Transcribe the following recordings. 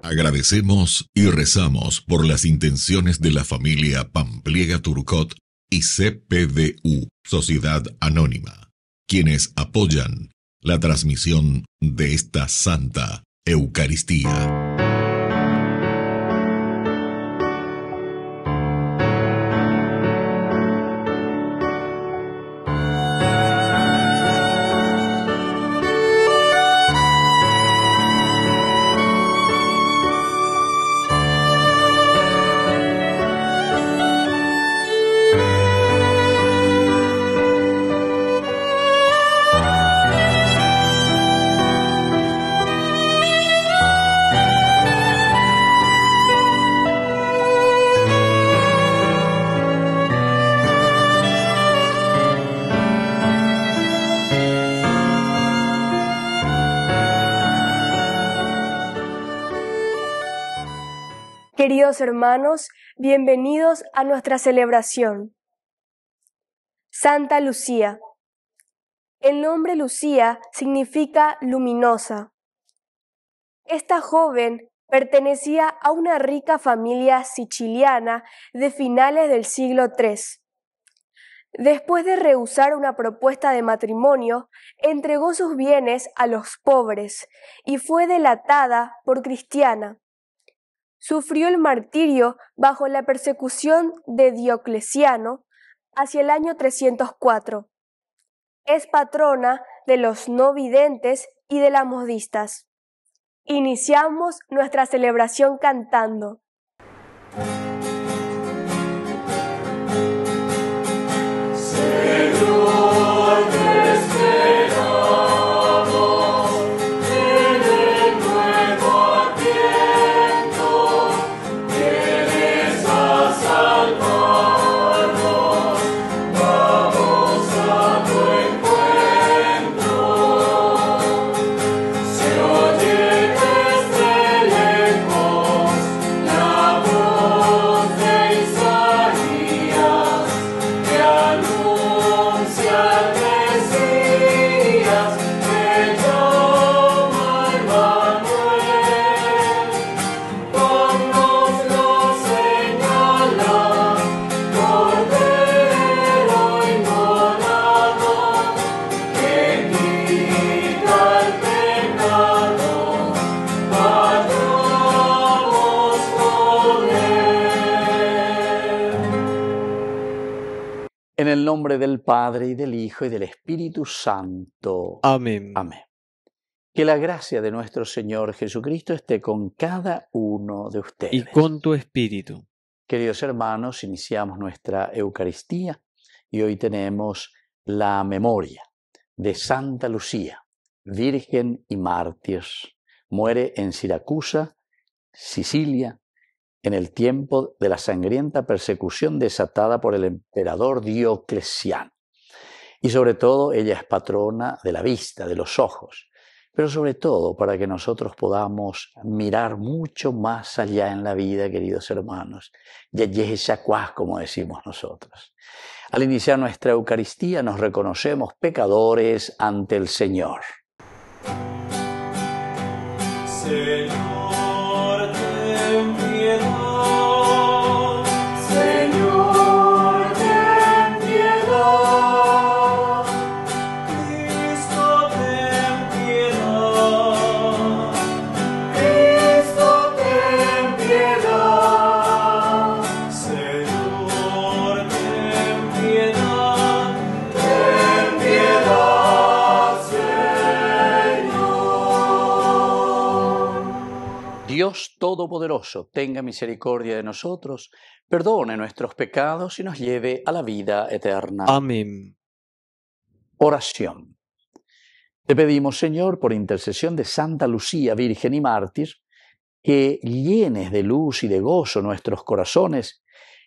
Agradecemos y rezamos por las intenciones de la familia Pampliega Turcot y CPDU, Sociedad Anónima, quienes apoyan la transmisión de esta Santa Eucaristía. Queridos hermanos, bienvenidos a nuestra celebración. Santa Lucía. El nombre Lucía significa luminosa. Esta joven pertenecía a una rica familia siciliana de finales del siglo III. Después de rehusar una propuesta de matrimonio, entregó sus bienes a los pobres y fue delatada por cristiana. Sufrió el martirio bajo la persecución de Diocleciano hacia el año 304. Es patrona de los no videntes y de las modistas. Iniciamos nuestra celebración cantando. En el nombre del Padre, y del Hijo, y del Espíritu Santo. Amén. Amén. Que la gracia de nuestro Señor Jesucristo esté con cada uno de ustedes. Y con tu espíritu. Queridos hermanos, iniciamos nuestra Eucaristía y hoy tenemos la memoria de Santa Lucía, virgen y mártir. Muere en Siracusa, Sicilia, en el tiempo de la sangrienta persecución desatada por el emperador Diocleciano. Y sobre todo ella es patrona de la vista, de los ojos, pero sobre todo para que nosotros podamos mirar mucho más allá en la vida, queridos hermanos, como decimos nosotros. Al iniciar nuestra Eucaristía nos reconocemos pecadores ante el Señor. Señor, ten piedad. Dios Todopoderoso, tenga misericordia de nosotros, perdone nuestros pecados y nos lleve a la vida eterna. Amén. Oración. Te pedimos, Señor, por intercesión de Santa Lucía, Virgen y Mártir, que llenes de luz y de gozo nuestros corazones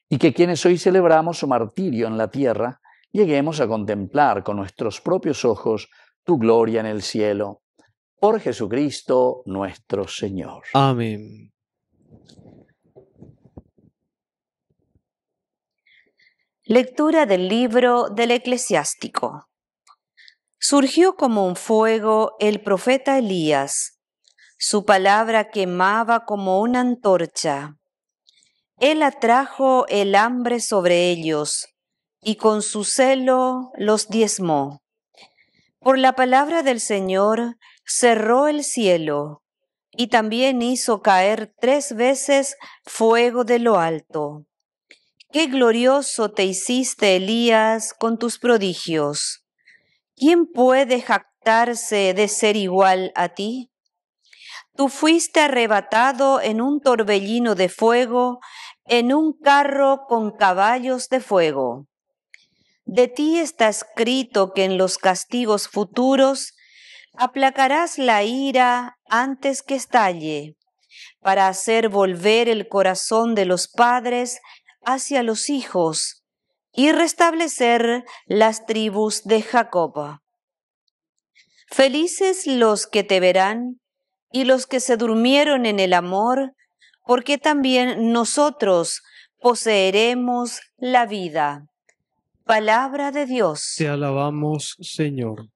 y que quienes hoy celebramos su martirio en la tierra, lleguemos a contemplar con nuestros propios ojos tu gloria en el cielo. Por Jesucristo nuestro Señor. Amén. Lectura del libro del Eclesiástico. Surgió como un fuego el profeta Elías. Su palabra quemaba como una antorcha. Él atrajo el hambre sobre ellos y con su celo los diezmó. Por la palabra del Señor cerró el cielo y también hizo caer 3 veces fuego de lo alto. Qué glorioso te hiciste, Elías, con tus prodigios. ¿Quién puede jactarse de ser igual a ti? Tú fuiste arrebatado en un torbellino de fuego, en un carro con caballos de fuego. De ti está escrito que en los castigos futuros aplacarás la ira antes que estalle, para hacer volver el corazón de los padres hacia los hijos y restablecer las tribus de Jacob. Felices los que te verán y los que se durmieron en el amor, porque también nosotros poseeremos la vida. Palabra de Dios. Te alabamos, Señor.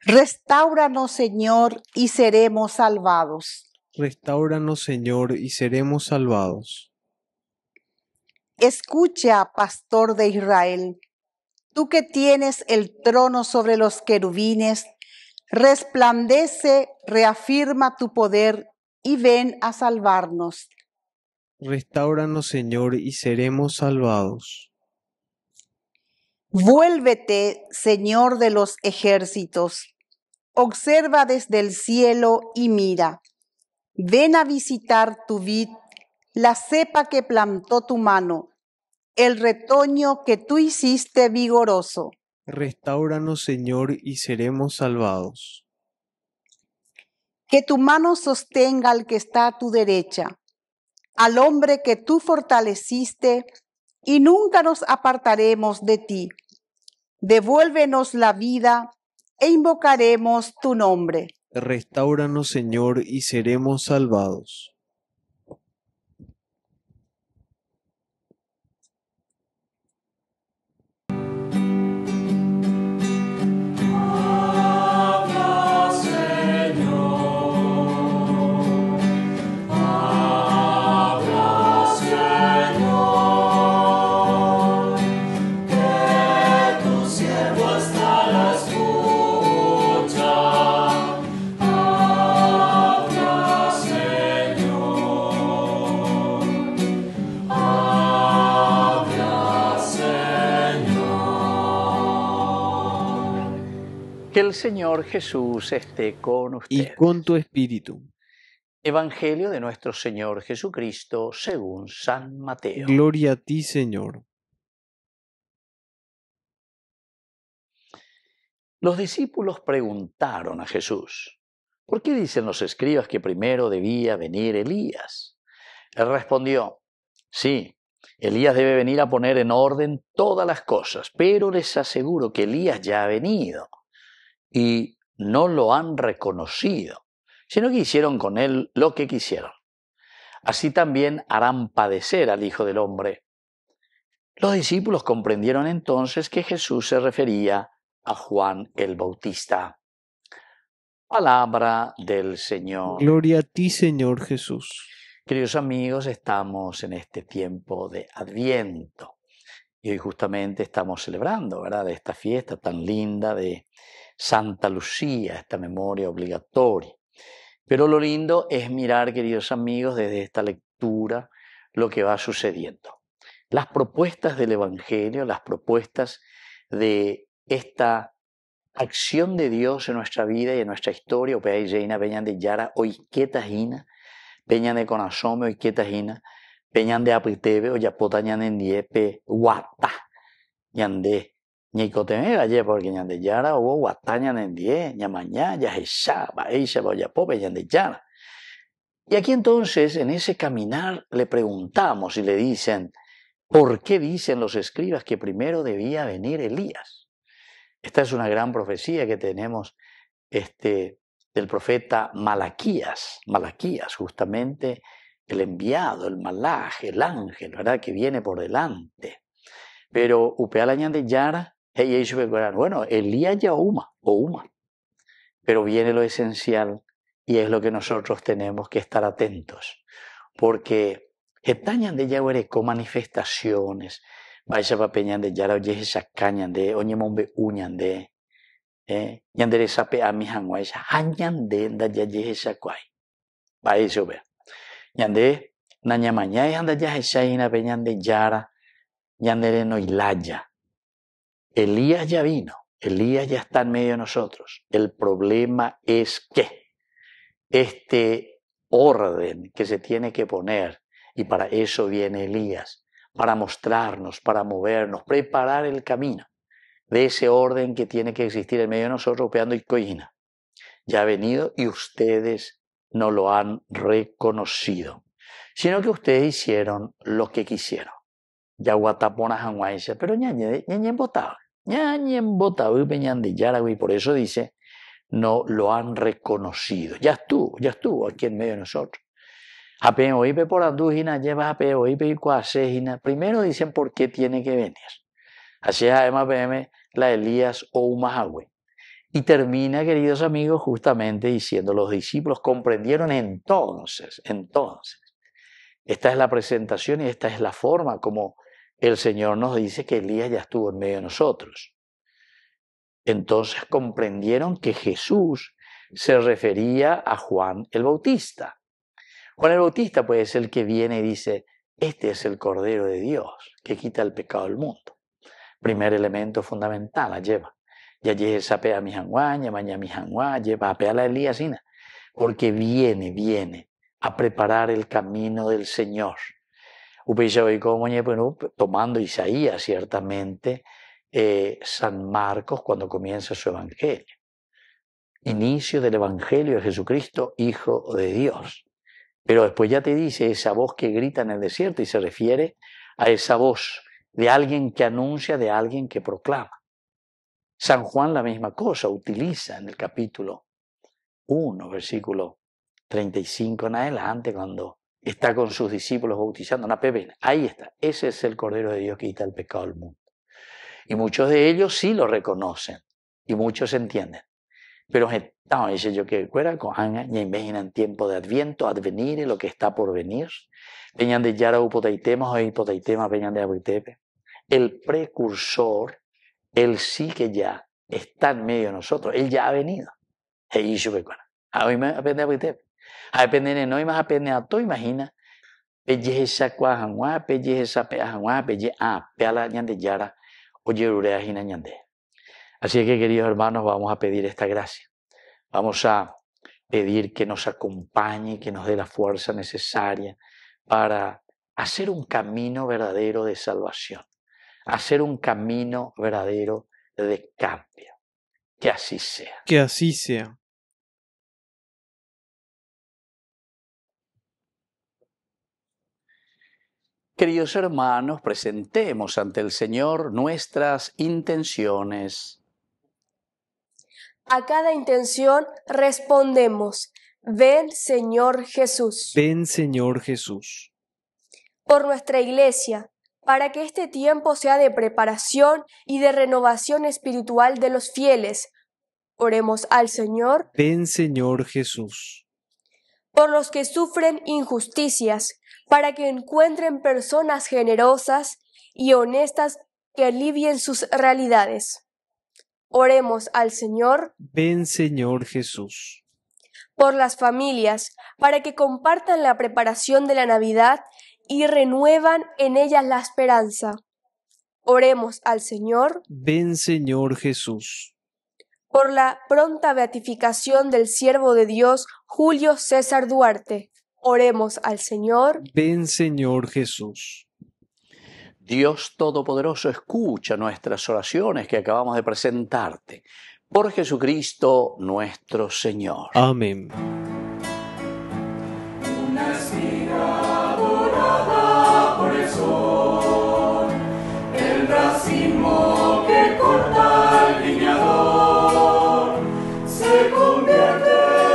Restáuranos, Señor, y seremos salvados. Restáuranos, Señor, y seremos salvados. Escucha, Pastor de Israel, tú que tienes el trono sobre los querubines, resplandece, reafirma tu poder y ven a salvarnos. Restáuranos, Señor, y seremos salvados. Vuélvete, Señor de los ejércitos, observa desde el cielo y mira. Ven a visitar tu vid, la cepa que plantó tu mano, el retoño que tú hiciste vigoroso. Restáuranos, Señor, y seremos salvados. Que tu mano sostenga al que está a tu derecha, al hombre que tú fortaleciste, y nunca nos apartaremos de ti. Devuélvenos la vida e invocaremos tu nombre. Restáuranos, Señor, y seremos salvados. Que el Señor Jesús esté con ustedes. Y con tu espíritu. Evangelio de nuestro Señor Jesucristo según San Mateo. Gloria a ti, Señor. Los discípulos preguntaron a Jesús, ¿por qué dicen los escribas que primero debía venir Elías? Él respondió, sí, Elías debe venir a poner en orden todas las cosas, pero les aseguro que Elías ya ha venido y no lo han reconocido, sino que hicieron con él lo que quisieron. Así también harán padecer al Hijo del Hombre. Los discípulos comprendieron entonces que Jesús se refería a Juan el Bautista. Palabra del Señor. Gloria a ti, Señor Jesús. Queridos amigos, estamos en este tiempo de Adviento y hoy justamente estamos celebrando, ¿verdad?, esta fiesta tan linda de Santa Lucía, esta memoria obligatoria. Pero lo lindo es mirar, queridos amigos, desde esta lectura lo que va sucediendo. Las propuestas del Evangelio, las propuestas de esta acción de Dios en nuestra vida y en nuestra historia, Opea Reina, Peñan de Yara, Oiketajina, Peñan de Conasome, Oiketajina, Peñan de Apritebe, Oyapota, Ñanendiepe, Guata, Ñande. Ñicoteme vaya porque ñande yara o guataña nendie, ñamañá, yajesá, baeisha, boyapope, ñande yara. Y aquí entonces, en ese caminar, le preguntamos y le dicen, ¿por qué dicen los escribas que primero debía venir Elías? Esta es una gran profecía que tenemos del profeta Malaquías. Malaquías, justamente el enviado, el malaj, el ángel, ¿verdad? Que viene por delante. Pero upealañan de Yara, bueno, Elías ya Uma. Pero viene lo esencial y es lo que nosotros tenemos que estar atentos. Porque etañan de Yahuere con manifestaciones, vaya papeñan de Yara, oye, esa cañan de, oye, mombe uñan de, yandere sape a mi hanguay, hañan de, da ya esa cuay. Va eso, ve. Yande, naña mañana, yanda ya esa ina peñan de Yara, yandere no ilaya. Elías ya vino, Elías ya está en medio de nosotros. El problema es que este orden que se tiene que poner, y para eso viene Elías, para mostrarnos, para movernos, preparar el camino de ese orden que tiene que existir en medio de nosotros, peando y coyina. Ya ha venido y ustedes no lo han reconocido, sino que ustedes hicieron lo que quisieron. Ya guatapona janguaisa, pero ñañe botado. Ñañen botado y peñan de Yaragüey, por eso dice, no lo han reconocido. Ya estuvo aquí en medio de nosotros. Ape oípe por andujina, lleva ape oípe y cuasejina. Primero dicen por qué tiene que venir. Así es además la Elías o Umahagüey. Y termina, queridos amigos, justamente diciendo, los discípulos comprendieron entonces. Esta es la presentación y esta es la forma como el Señor nos dice que Elías ya estuvo en medio de nosotros. Entonces comprendieron que Jesús se refería a Juan el Bautista. Juan el Bautista pues es el que viene y dice, este es el Cordero de Dios que quita el pecado del mundo. Primer elemento fundamental, la lleva. Ya lleve sapea mi janguaña, maña mi janguá, lleva a la Elíasina, porque viene a preparar el camino del Señor. Tomando Isaías, ciertamente, San Marcos cuando comienza su evangelio. Inicio del evangelio de Jesucristo, Hijo de Dios. Pero después ya te dice esa voz que grita en el desierto y se refiere a esa voz de alguien que anuncia, de alguien que proclama. San Juan la misma cosa utiliza en el capítulo 1, versículo 35 en adelante, cuando está con sus discípulos bautizando una pepena. Ahí está. Ese es el Cordero de Dios que quita el pecado del mundo. Y muchos de ellos sí lo reconocen. Y muchos entienden. Pero dice yo que fuera con ya imaginan tiempo de adviento, advenir, lo que está por venir. Peñan de Yara upotaitema o hipotaitema peñan de abuitepe. El precursor, él sí que ya está en medio de nosotros. Él ya ha venido. Y yo que fuera. Hoy me aprende a abuitepe. A depender no más aprende a todo, imagina. Pelle esa cuajangua, pelle esa peajangua, pelle peala ñande yara, oye urea jina ñande. Así que, queridos hermanos, vamos a pedir esta gracia. Vamos a pedir que nos acompañe, que nos dé la fuerza necesaria para hacer un camino verdadero de salvación, hacer un camino verdadero de cambio. Que así sea. Que así sea. Queridos hermanos, presentemos ante el Señor nuestras intenciones. A cada intención respondemos, ven Señor Jesús. Ven Señor Jesús. Por nuestra Iglesia, para que este tiempo sea de preparación y de renovación espiritual de los fieles, oremos al Señor. Ven Señor Jesús. Por los que sufren injusticias, para que encuentren personas generosas y honestas que alivien sus realidades. Oremos al Señor. Ven Señor Jesús. Por las familias, para que compartan la preparación de la Navidad y renuevan en ellas la esperanza. Oremos al Señor. Ven Señor Jesús. Por la pronta beatificación del siervo de Dios Julio César Duarte. Oremos al Señor. Ven Señor Jesús. Dios Todopoderoso, escucha nuestras oraciones que acabamos de presentarte. Por Jesucristo nuestro Señor. Amén. Una espiga dorada por el sol, el racimo que corta el viñador, se convierte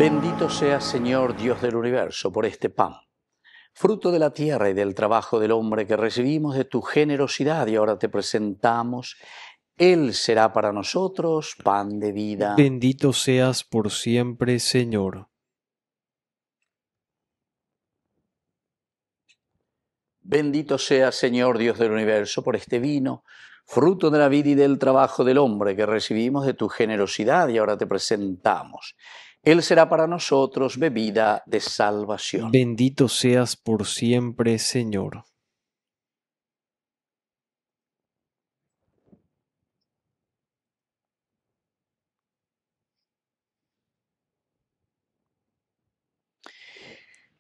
Bendito seas, Señor, Dios del universo, por este pan, fruto de la tierra y del trabajo del hombre que recibimos de tu generosidad y ahora te presentamos. Él será para nosotros pan de vida. Bendito seas por siempre, Señor. Bendito seas, Señor, Dios del universo, por este vino, fruto de la vida y del trabajo del hombre que recibimos de tu generosidad y ahora te presentamos. Él será para nosotros bebida de salvación. Bendito seas por siempre, Señor.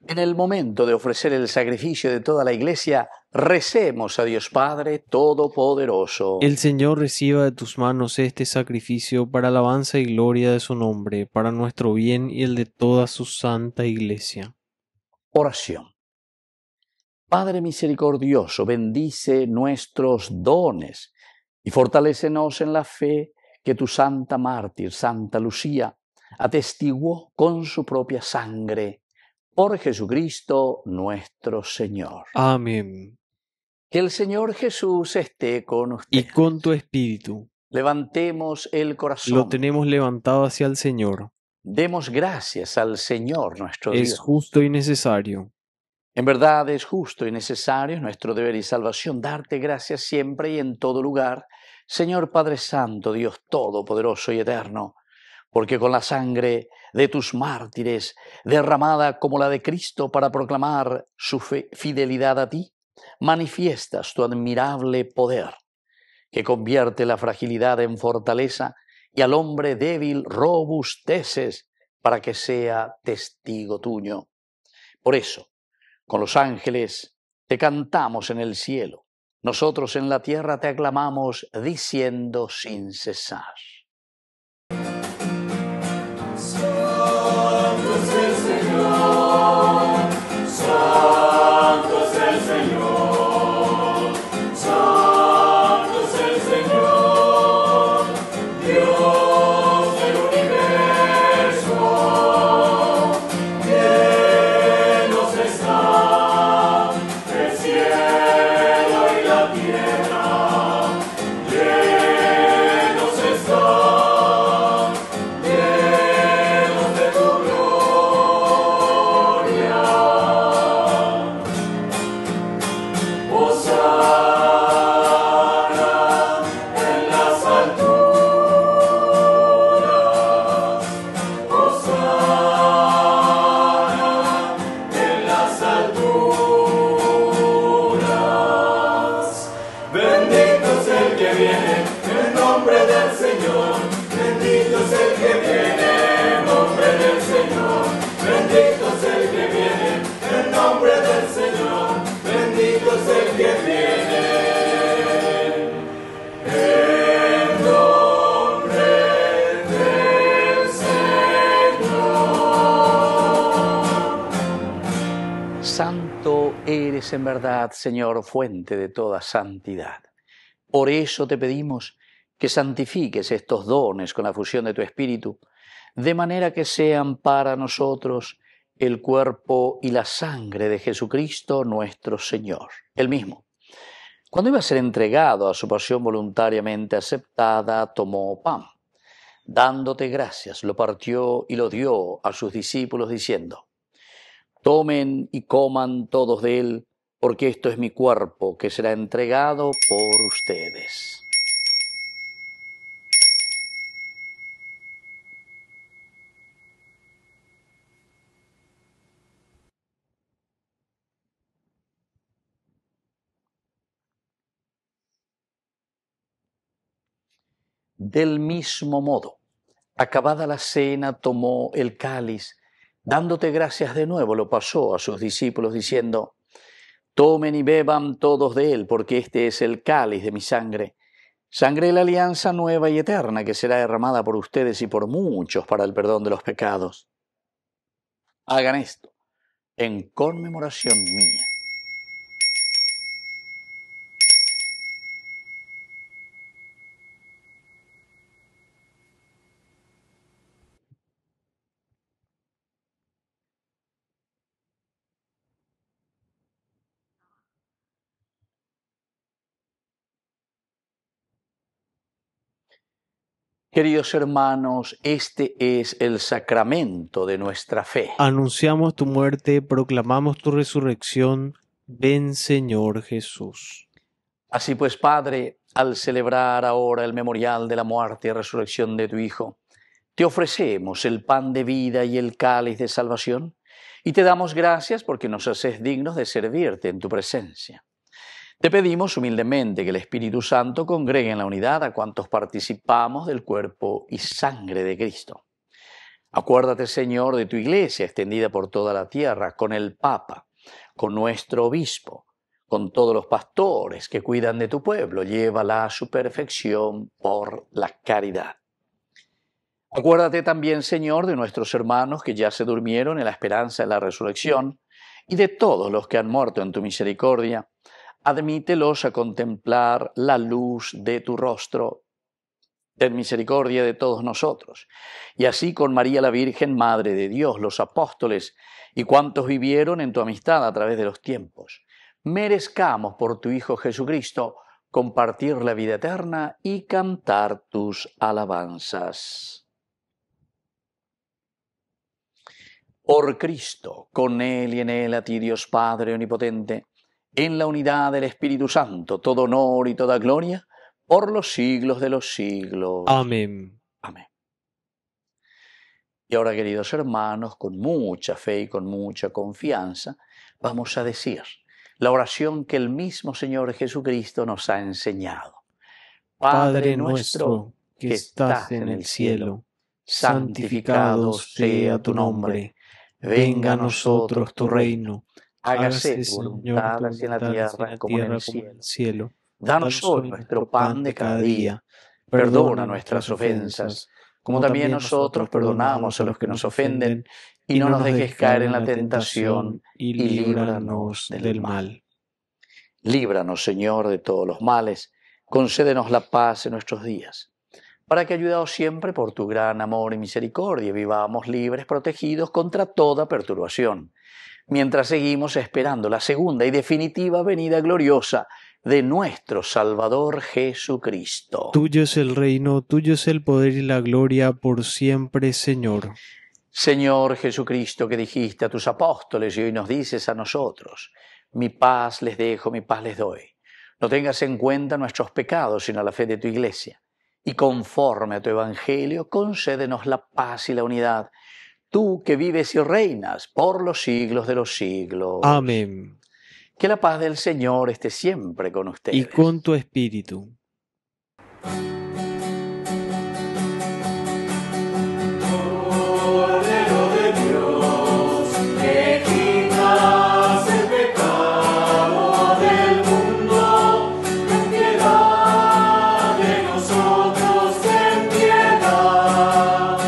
En el momento de ofrecer el sacrificio de toda la Iglesia, recemos a Dios Padre Todopoderoso. El Señor reciba de tus manos este sacrificio para alabanza y gloria de su nombre, para nuestro bien y el de toda su santa Iglesia. Oración. Padre misericordioso, bendice nuestros dones y fortalécenos en la fe que tu santa mártir, Santa Lucía, atestiguó con su propia sangre. Por Jesucristo nuestro Señor. Amén. Que el Señor Jesús esté con ustedes. Y con tu espíritu. Levantemos el corazón. Lo tenemos levantado hacia el Señor. Demos gracias al Señor nuestro Dios. Es justo y necesario. En verdad es justo y necesario, es nuestro deber y salvación, darte gracias siempre y en todo lugar, Señor Padre Santo, Dios Todopoderoso y Eterno, porque con la sangre de tus mártires, derramada como la de Cristo para proclamar su fidelidad a ti, manifiestas tu admirable poder, que convierte la fragilidad en fortaleza y al hombre débil robusteces para que sea testigo tuyo. Por eso, con los ángeles te cantamos en el cielo, nosotros en la tierra te aclamamos diciendo sin cesar. Santo es el Señor, Santo es el Señor, Santo es el Señor, Dios del universo, llenos está el cielo y la tierra, llenos está, llenos de tu gloria. Hosana en las alturas, Hosana en las alturas. Bendito es el que viene en nombre del Señor, bendito es el que viene en nombre del Señor, bendito es el que viene en nombre del Señor, bendito es el que viene en nombre del Señor. Santo eres en verdad, Señor, fuente de toda santidad. Por eso te pedimos que santifiques estos dones con la fusión de tu Espíritu, de manera que sean para nosotros el cuerpo y la sangre de Jesucristo nuestro Señor. Él mismo, cuando iba a ser entregado a su pasión voluntariamente aceptada, tomó pan. Dándote gracias, lo partió y lo dio a sus discípulos diciendo: tomen y coman todos de él, porque esto es mi cuerpo que será entregado por ustedes. Del mismo modo, acabada la cena, tomó el cáliz, dándote gracias de nuevo, lo pasó a sus discípulos diciendo: tomen y beban todos de él, porque este es el cáliz de mi sangre, sangre de la alianza nueva y eterna que será derramada por ustedes y por muchos para el perdón de los pecados. Hagan esto en conmemoración mía. Queridos hermanos, este es el sacramento de nuestra fe. Anunciamos tu muerte, proclamamos tu resurrección. Ven, Señor Jesús. Así pues, Padre, al celebrar ahora el memorial de la muerte y resurrección de tu Hijo, te ofrecemos el pan de vida y el cáliz de salvación, y te damos gracias porque nos haces dignos de servirte en tu presencia. Te pedimos humildemente que el Espíritu Santo congregue en la unidad a cuantos participamos del cuerpo y sangre de Cristo. Acuérdate, Señor, de tu Iglesia extendida por toda la tierra, con el Papa, con nuestro obispo, con todos los pastores que cuidan de tu pueblo. Llévala a su perfección por la caridad. Acuérdate también, Señor, de nuestros hermanos que ya se durmieron en la esperanza de la resurrección y de todos los que han muerto en tu misericordia. Admítelos a contemplar la luz de tu rostro. Ten misericordia de todos nosotros. Y así con María la Virgen, Madre de Dios, los apóstoles y cuantos vivieron en tu amistad a través de los tiempos, merezcamos por tu Hijo Jesucristo compartir la vida eterna y cantar tus alabanzas. Por Cristo, con Él y en Él, a ti Dios Padre Omnipotente, en la unidad del Espíritu Santo, todo honor y toda gloria, por los siglos de los siglos. Amén. Amén. Y ahora, queridos hermanos, con mucha fe y con mucha confianza, vamos a decir la oración que el mismo Señor Jesucristo nos ha enseñado. Padre nuestro, que estás en el cielo, santificado sea tu nombre. Venga a nosotros tu reino. Hágase tu voluntad así en la tierra como en el cielo. Danos hoy nuestro pan de cada día. Perdona nuestras ofensas, como también nosotros perdonamos a los que nos ofenden. Y no nos dejes caer en la tentación, y líbranos del mal. Líbranos, Señor, de todos los males. Concédenos la paz en nuestros días, para que, ayudados siempre por tu gran amor y misericordia, vivamos libres, protegidos contra toda perturbación, mientras seguimos esperando la segunda y definitiva venida gloriosa de nuestro Salvador Jesucristo. Tuyo es el reino, tuyo es el poder y la gloria por siempre, Señor. Señor Jesucristo, que dijiste a tus apóstoles y hoy nos dices a nosotros: mi paz les dejo, mi paz les doy. No tengas en cuenta nuestros pecados, sino la fe de tu Iglesia. Y conforme a tu Evangelio, concédenos la paz y la unidad. Tú que vives y reinas por los siglos de los siglos. Amén. Que la paz del Señor esté siempre con ustedes. Y con tu espíritu. Cordero de Dios, que quitas el pecado del mundo, ten piedad de nosotros, ten piedad.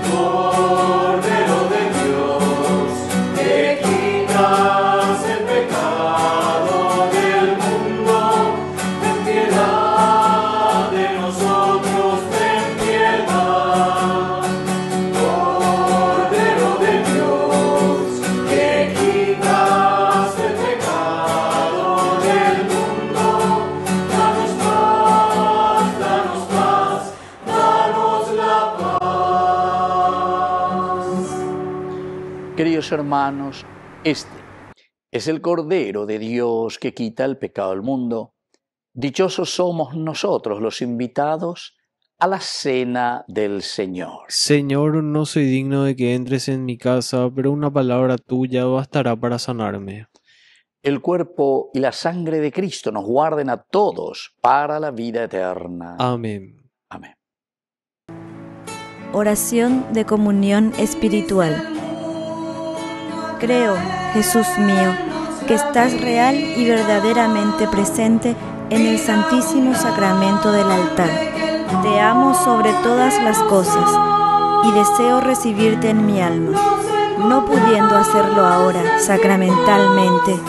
Cordero de Dios, que quitas el pecado del mundo, ten piedad de nosotros, ten piedad. Cordero de Dios, que quitas el pecado del mundo, danos paz, danos la paz. Queridos hermanos, este es el Cordero de Dios que quita el pecado del mundo. Dichosos somos nosotros los invitados a la cena del Señor. Señor, no soy digno de que entres en mi casa, pero una palabra tuya bastará para sanarme. El cuerpo y la sangre de Cristo nos guarden a todos para la vida eterna. Amén. Amén. Oración de comunión espiritual. Creo, Jesús mío, que estás real y verdaderamente presente en el Santísimo Sacramento del altar. Te amo sobre todas las cosas y deseo recibirte en mi alma. No pudiendo hacerlo ahora sacramentalmente,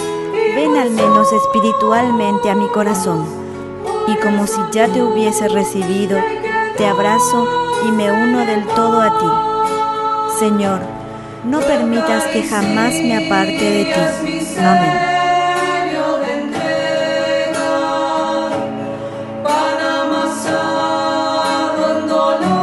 ven al menos espiritualmente a mi corazón, y como si ya te hubiese recibido, te abrazo y me uno del todo a ti. Señor, no permitas que jamás me aparte de ti. Amén. Pan amasado en dolor.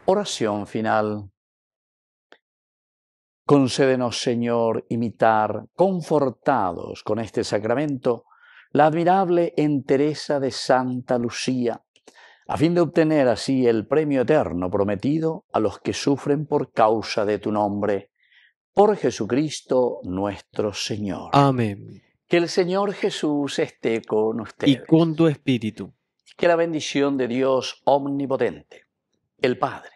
Oración final. Concédenos, Señor, imitar, confortados con este sacramento, la admirable entereza de Santa Lucía, a fin de obtener así el premio eterno prometido a los que sufren por causa de tu nombre. Por Jesucristo nuestro Señor. Amén. Que el Señor Jesús esté con ustedes. Y con tu espíritu. Que la bendición de Dios omnipotente, el Padre,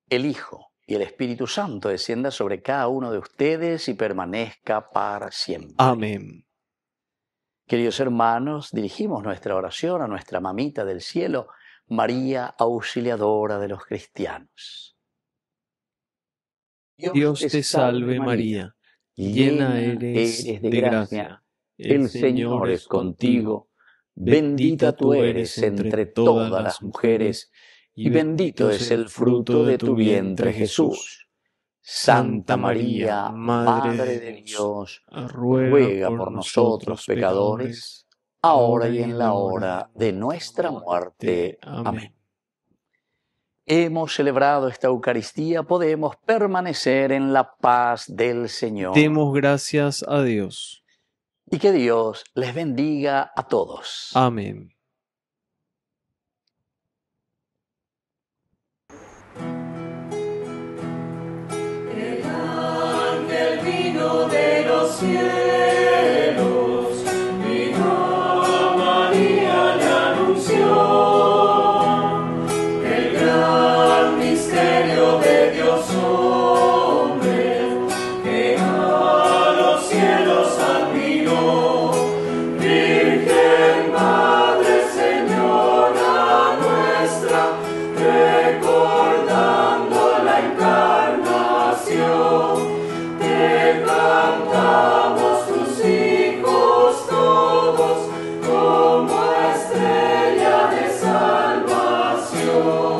el Hijo y el Espíritu Santo descienda sobre cada uno de ustedes y permanezca para siempre. Amén. Queridos hermanos, dirigimos nuestra oración a nuestra mamita del cielo, María, auxiliadora de los cristianos. Dios te salve María, llena eres de gracia, el Señor es contigo, bendita tú eres entre todas las mujeres, y bendito es el fruto de tu vientre Jesús. Santa María, Madre de Dios, ruega por nosotros pecadores, ahora y en la hora de nuestra muerte. Amén. Hemos celebrado esta Eucaristía, podemos permanecer en la paz del Señor. Demos gracias a Dios. Y que Dios les bendiga a todos. Amén. El ángel vino de los cielos, vino a María, le anunció el gran misterio de Dios hombre, que a los cielos admiró. Virgen Madre, Señora nuestra, recordando la encarnación, te cantamos tus hijos todos como estrella de salvación.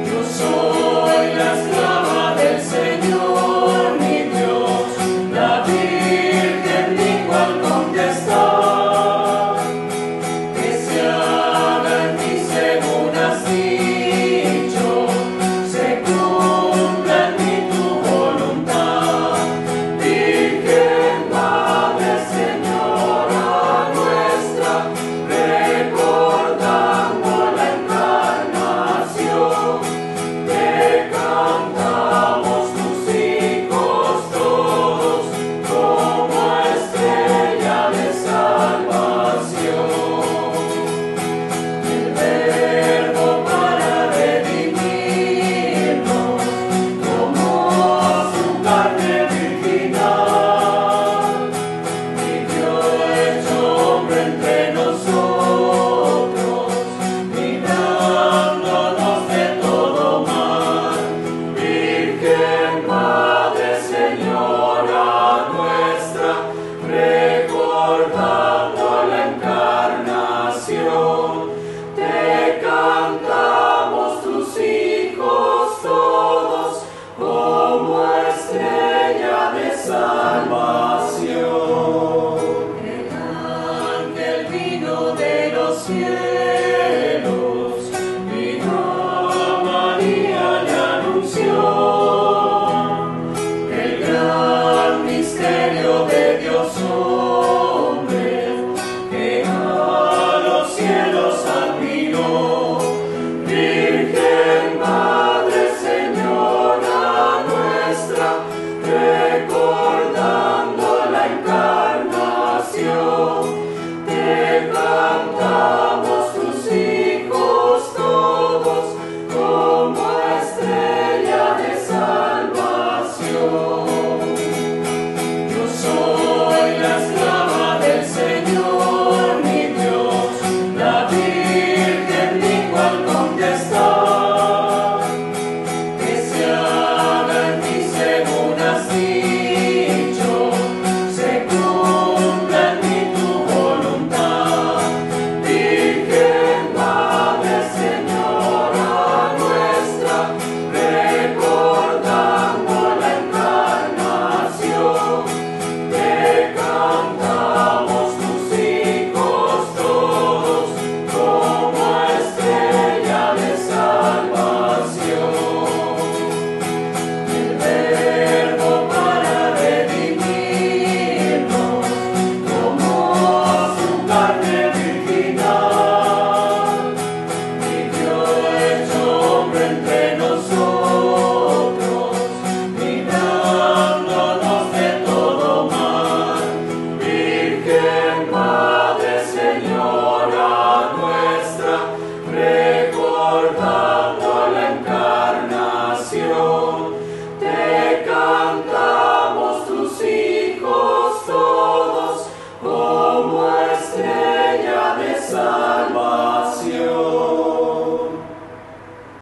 Yo soy la esclava del Señor, mi Dios, la Virgen dijo al contestar, que se haga en mí según has dicho, se cumpla en mí tu voluntad. Virgen Madre, Señora nuestra, recordando la encarnación, te cantamos tus hijos todos como estrella de salvación. El Verbo para redimirnos tomó su carne virginal, vivió hecho hombre entre nosotros, librándonos de todo mal. Virgen Madre, Señora nuestra, recordando la encarnación, te cantamos tus hijos todos como estrella de salvación. El ángel vino de los cielos,